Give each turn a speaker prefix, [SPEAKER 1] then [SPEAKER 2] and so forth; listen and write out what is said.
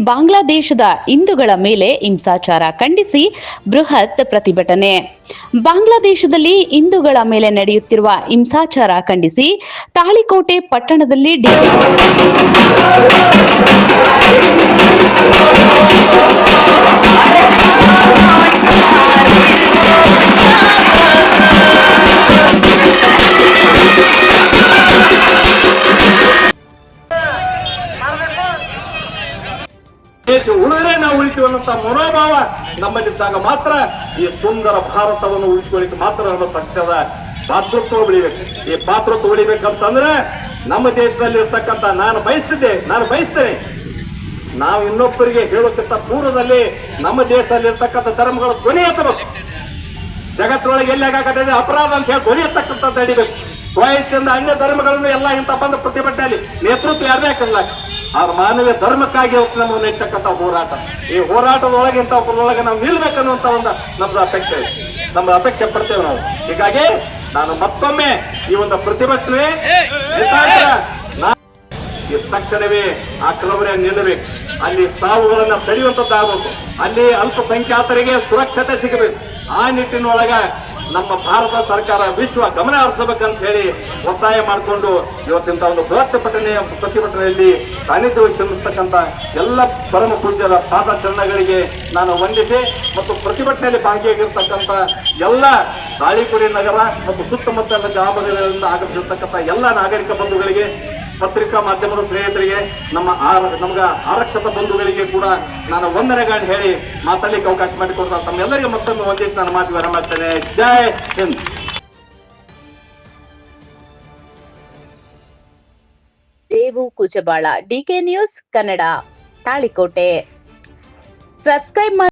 [SPEAKER 1] ಬಾಂಗ್ಲಾದೇಶದ ಹಿಂದೂಗಳ ಮೇಲೆ ಹಿಂಸಾಚಾರ ಖಂಡಿಸಿ ಬೃಹತ್ ಪ್ರತಿಭಟನೆ. ಬಾಂಗ್ಲಾದೇಶದಲ್ಲಿ ಹಿಂದೂಗಳ ಮೇಲೆ ನಡೆಯುತ್ತಿರುವ ಹಿಂಸಾಚಾರ ಖಂಡಿಸಿ ತಾಳಿಕೋಟೆ ಪಟ್ಟಣದಲ್ಲಿ
[SPEAKER 2] ದೇಶ ಉಳಿದ್ರೆ ನಾವು ಉಳಿತೀವಿ ಅನ್ನೋ ಮನೋಭಾವ ನಮ್ಮಲ್ಲಿದ್ದಾಗ ಮಾತ್ರ ಈ ಸುಂದರ ಭಾರತವನ್ನು ಉಳಿಸಿಕೊಳ್ಳಿಕ್ಕೆ ಮಾತ್ರ ನಮ್ಮ ಪಕ್ಷದ ಪಾತೃತ್ವ ಉಳಿಬೇಕು. ಈ ಪಾತೃತ್ವ ಉಳಿಬೇಕಂತಂದ್ರೆ ನಮ್ಮ ದೇಶದಲ್ಲಿ ಇರ್ತಕ್ಕಂಥ ನಾನು ಬಯಸ್ತೇನೆ ನಾವು ಇನ್ನೊಬ್ಬರಿಗೆ ಹೇಳೋಕ್ಕಿಂತ ಪೂರ್ವದಲ್ಲಿ ನಮ್ಮ ದೇಶದಲ್ಲಿ ಇರ್ತಕ್ಕಂಥ ಧರ್ಮಗಳ ಧ್ವನಿ ಎತ್ತಬೇಕು. ಜಗತ್ತೊಳಗೆ ಎಲ್ಲಾಗತ್ತೆ ಅಪರಾಧ ಅಂತ ಹೇಳಿ ಧ್ವನಿ ಎತ್ತಕ್ಕಂಥದ್ದು ನಡಿಬೇಕು. ಸ್ವಯಂದಿಂದ ಅನ್ಯ ಧರ್ಮಗಳನ್ನು ಎಲ್ಲ ಇಂಥ ಬಂದ ಪ್ರತಿಭಟನೆಯಲ್ಲಿ ನೇತೃತ್ವ ಯಾರೇ ಹಾಕಲ್ಲ. ಆ ಮಾನವೀಯ ಧರ್ಮಕ್ಕಾಗಿ ನಮಗೆ ನಡೀತಕ್ಕಂಥ ಹೋರಾಟ. ಈ ಹೋರಾಟದೊಳಗೆ ಇಂಥೊಳಗೆ ನಾವು ನಿಲ್ಬೇಕನ್ನುವಂತ ಒಂದು ನಮ್ದು ಅಪೇಕ್ಷೆ ಇದೆ. ನಮ್ಮ ಅಪೇಕ್ಷೆ ಪಡ್ತೇವೆ ನಾವು. ಹೀಗಾಗಿ ನಾನು ಮತ್ತೊಮ್ಮೆ ಈ ಒಂದು ಪ್ರತಿಭಟನೆ ಈ ತಕ್ಷಣವೇ ಆ ಕೆಲವರೇ ನಿಲ್ಲಬೇಕು. ಅಲ್ಲಿ ಸಾವುಗಳನ್ನ ತಡೆಯುವಂತದ್ದಾಗಬೇಕು. ಅಲ್ಲಿ ಅಲ್ಪಸಂಖ್ಯಾತರಿಗೆ ಸುರಕ್ಷತೆ ಸಿಗಬೇಕು. ಆ ನಿಟ್ಟಿನೊಳಗ ನಮ್ಮ ಭಾರತ ಸರ್ಕಾರ ವಿಶ್ವ ಗಮನ ಹರಿಸಬೇಕಂತ ಹೇಳಿ ಒತ್ತಾಯ ಮಾಡಿಕೊಂಡು ಇವತ್ತಿನ ಒಂದು ಬೃಹತ್ ಪ್ರತಿಭಟನೆಯಲ್ಲಿ ಸಾನ್ನಿಧ್ಯ ವಹಿಸಿರ್ತಕ್ಕಂಥ ಎಲ್ಲ ಪರಮ ಪೂಜ್ಯರ ಪಾದಚರಣಗಳಿಗೆ ನಾನು ವಂದಿಸಿ ಮತ್ತು ಪ್ರತಿಭಟನೆಯಲ್ಲಿ ಭಾಗಿಯಾಗಿರ್ತಕ್ಕಂಥ ಎಲ್ಲ ತಾಳಿಕೋಟೆ ನಗರ ಮತ್ತು ಸುತ್ತಮುತ್ತಲ ಗ್ರಾಮಗಳಿಂದ ಆಗಮಿಸಿರ್ತಕ್ಕಂಥ ಎಲ್ಲ ನಾಗರಿಕ ಬಂಧುಗಳಿಗೆ, ಪತ್ರಿಕಾ ಮಾಧ್ಯಮದ ಸ್ನೇಹಿತರಿಗೆ, ನಮ್ಗ ಆರಕ್ಷಕ ಬಂಧುಗಳಿಗೆ ಕೂಡ ನಾನು ವಂದನೆಗಳನ್ನು ಹೇಳಿ ಮಾತಾಡಲಿಕ್ಕೆ ಅವಕಾಶ ಮಾಡಿಕೊಡ್ತಾ ತಮ್ಮೆಲ್ಲರಿಗೆ ಮತ್ತೊಮ್ಮೆ ವಂದಿಸಿ ನಾನು ಮಾತು ವಿರಾಮ ಮಾಡ್ತೇನೆ. ಜೈ ಹಿಂದ್.
[SPEAKER 1] Devu Kuchabal, DK news Kannada, Talikote. Subscribe ಮಾಡಿ.